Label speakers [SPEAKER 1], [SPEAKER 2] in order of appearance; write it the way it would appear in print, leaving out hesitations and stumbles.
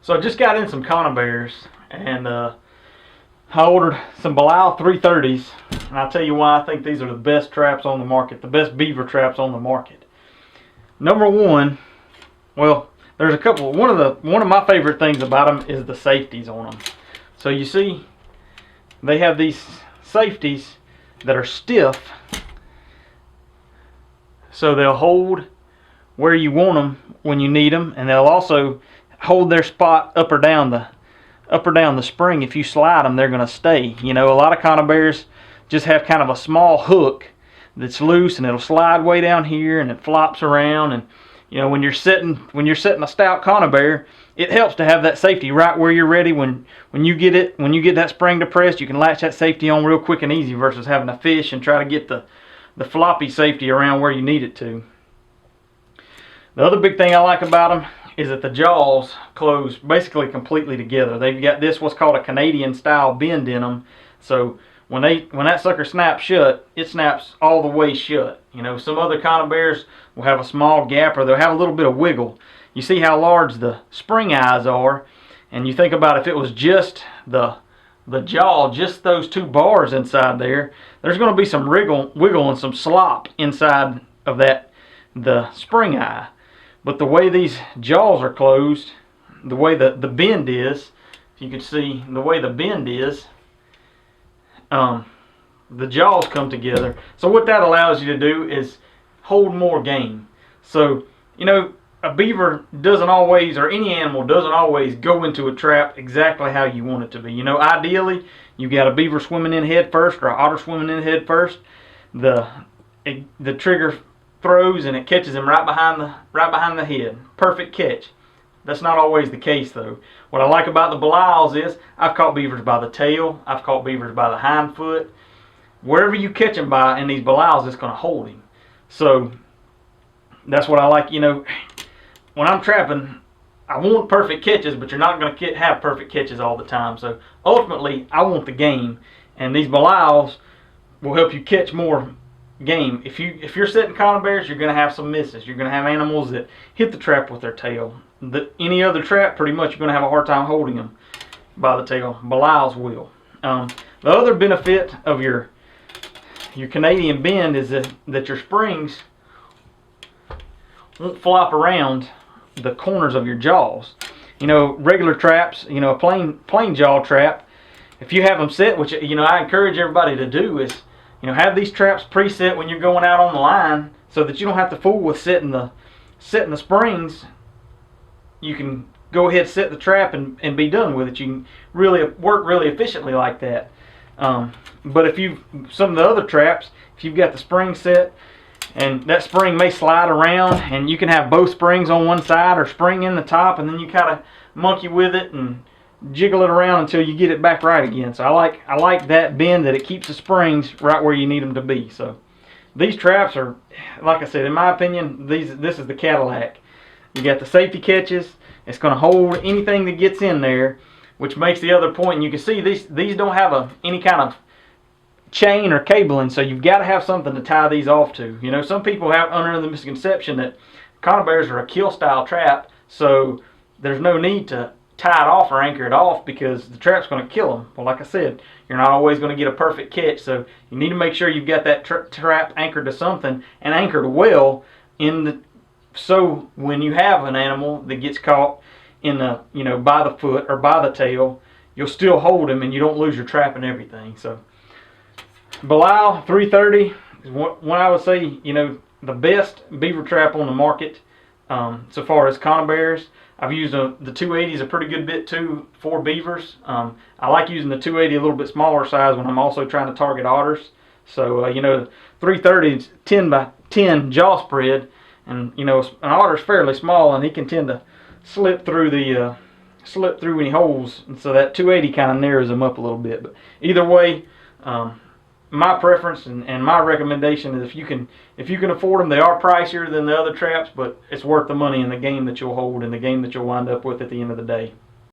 [SPEAKER 1] So I just got in some Conibears, and I ordered some Belisle 330s, and I'll tell you why I think these are the best traps on the market, the best beaver traps on the market. Number one, well, there's a couple. One of my favorite things about them is the safeties on them. So you see, they have these safeties that are stiff, so they'll hold where you want them when you need them, and they'll also hold their spot up or down the spring. If you slide them, they're going to stay. You know, a lot of Conibears just have kind of a small hook that's loose, and it'll slide way down here, and it flops around. And you know, when you're setting a stout Conibear, it helps to have that safety right where you're ready. When you get that spring depressed, you can latch that safety on real quick and easy versus having to fish and try to get the floppy safety around where you need it to. The other big thing I like about them is that the jaws close basically completely together. They've got this what's called a Canadian style bend in them, so when that sucker snaps shut, it snaps all the way shut. You know, some other Conibears will have a small gap, or they'll have a little bit of wiggle. You see how large the spring eyes are, and you think about if it was just the jaw, just those two bars inside there, there's going to be some wiggle and some slop inside of the spring eye. But the way these jaws are closed, the way the bend is, if you can see the way the bend is, the jaws come together. So what that allows you to do is hold more game. So, you know, a beaver doesn't always, or any animal doesn't always go into a trap exactly how you want it to be. You know, ideally, you got a beaver swimming in head first, or an otter swimming in head first. The trigger throws and it catches him right behind the head. Perfect catch. That's not always the case though. What I like about the Belisles is I've caught beavers by the tail, I've caught beavers by the hind foot. Wherever you catch him by in these Belisles, it's going to hold him. So that's what I like. You know, when I'm trapping, I want perfect catches, but you're not going to have perfect catches all the time. So ultimately, I want the game, and these Belisles will help you catch more game. If you're setting Conibears, you're going to have some misses. You're going to have animals that hit the trap with their tail. Any other trap, pretty much, you're going to have a hard time holding them by the tail. Belisles will. The other benefit of your Canadian bend is that your springs won't flop around the corners of your jaws. You know, regular traps, you know, a plain jaw trap, if you have them set, which, you know, I encourage everybody to do, is, you know, have these traps preset when you're going out on the line, so that you don't have to fool with setting the springs. You can go ahead, set the trap, and be done with it. You can really work really efficiently like that. But if some of the other traps, if you've got the spring set, and that spring may slide around, and you can have both springs on one side or spring in the top, and then you kind of monkey with it and jiggle it around until you get it back right again. So I like that bend, that it keeps the springs right where you need them to be. So these traps are, like I said, in my opinion, this is the Cadillac. You got the safety catches. It's going to hold anything that gets in there, which makes the other point. And you can see these don't have any kind of chain or cabling, so you've got to have something to tie these off to. You know, some people have under the misconception that Conibears are a kill style trap, so there's no need to tie it off or anchor it off because the trap's going to kill them. Well, like I said, you're not always going to get a perfect catch, so you need to make sure you've got that trap anchored to something, and anchored well so when you have an animal that gets caught in the, you know, by the foot or by the tail, you'll still hold him and you don't lose your trap and everything. So Belisle 330 is one I would say, you know, the best beaver trap on the market. So far as Conibears, I've used the 280s a pretty good bit too for beavers. I like using the 280 a little bit smaller size when I'm also trying to target otters. So you know, 330 is 10 by 10 jaw spread, and you know, an otter's fairly small and he can tend to slip through any holes, and so that 280 kind of narrows them up a little bit. But either way, my preference and my recommendation is if you can afford them. They are pricier than the other traps, but it's worth the money in the game that you'll hold and the game that you'll wind up with at the end of the day.